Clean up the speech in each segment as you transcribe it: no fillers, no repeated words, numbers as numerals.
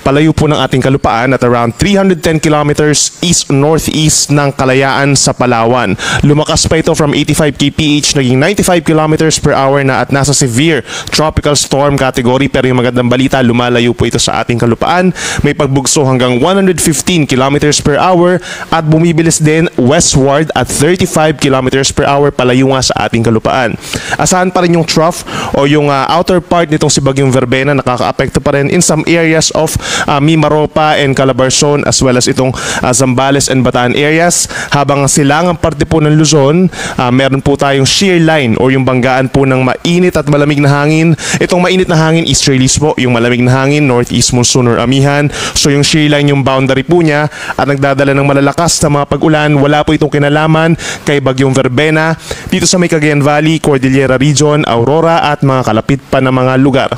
palayo po ng ating kalupaan at around 310 kilometers east-northeast ng Kalayaan sa Palawan. Lumakas pa ito from 85 kph, naging 95 kilometers per hour na at nasa severe tropical storm category, pero yung magandang balita, lumalayo po ito sa ating kalupaan. May pagbugso hanggang 115 kilometers per hour at bumibilis din westward at 35 kilometers per hour palayo nga sa ating kalupaan. Asahan pa rin yung trough o yung outer part nitong si Bagyong Verbena, nakakaapekto pa rin in some areas of Mimaropa and Calabarzon as well as itong Zambales and Bataan areas. Habang silangang parte po ng Luzon, meron po tayong shear line o yung banggaan po ng mainit at malamig na hangin. Itong mainit na hangin, easterlies po, yung malamig na hangin, northeast monsoon or amihan. So yung shear line yung boundary po niya at nagdadala ng malalakas na mga pag-ulan. Wala po itong kinalaman kay Bagyong Verbena dito sa may Cagayan Valley, Cordillera Region, Aurora at mga kalapit pa na mga lugar.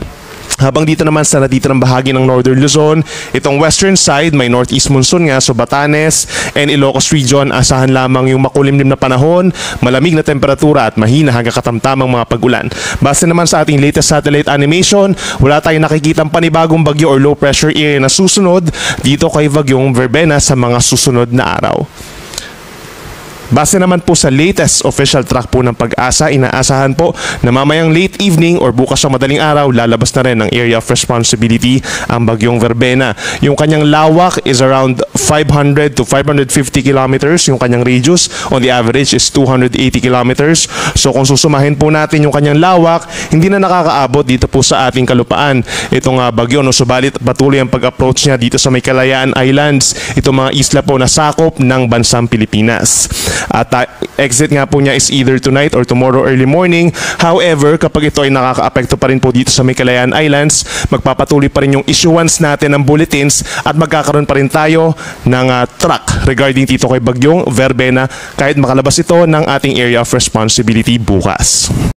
Habang dito naman sa natitirang bahagi ng Northern Luzon, itong western side may northeast monsoon nga, so Batanes and Ilocos Region, asahan lamang yung makulimlim na panahon, malamig na temperatura at mahina hanggang katamtamang mga pag-ulan. Base naman sa ating latest satellite animation, wala tayong nakikitang panibagong bagyo or low pressure area na susunod dito kay Bagyong Verbena sa mga susunod na araw. Base naman po sa latest official track po ng Pag-asa, inaasahan po na mamayang late evening or bukas sa madaling araw, lalabas na rin ng area of responsibility ang Bagyong Verbena. Yung kanyang lawak is around 500 to 550 kilometers. Yung kanyang radius on the average is 280 kilometers. So kung susumahin po natin yung kanyang lawak, hindi na nakakaabot dito po sa ating kalupaan itong bagyo. No? Subalit patuloy ang pag-approach niya dito sa may Kalayaan Islands, itong mga isla po na sakop ng bansang Pilipinas. At exit nga po niya is either tonight or tomorrow early morning. However, kapag ito ay nakakaapekto pa rin po dito sa may Kalayaan Islands, magpapatuloy pa rin yung issuance natin ng bulletins at magkakaroon pa rin tayo ng track regarding dito kay Bagyong Verbena kahit makalabas ito ng ating area of responsibility bukas.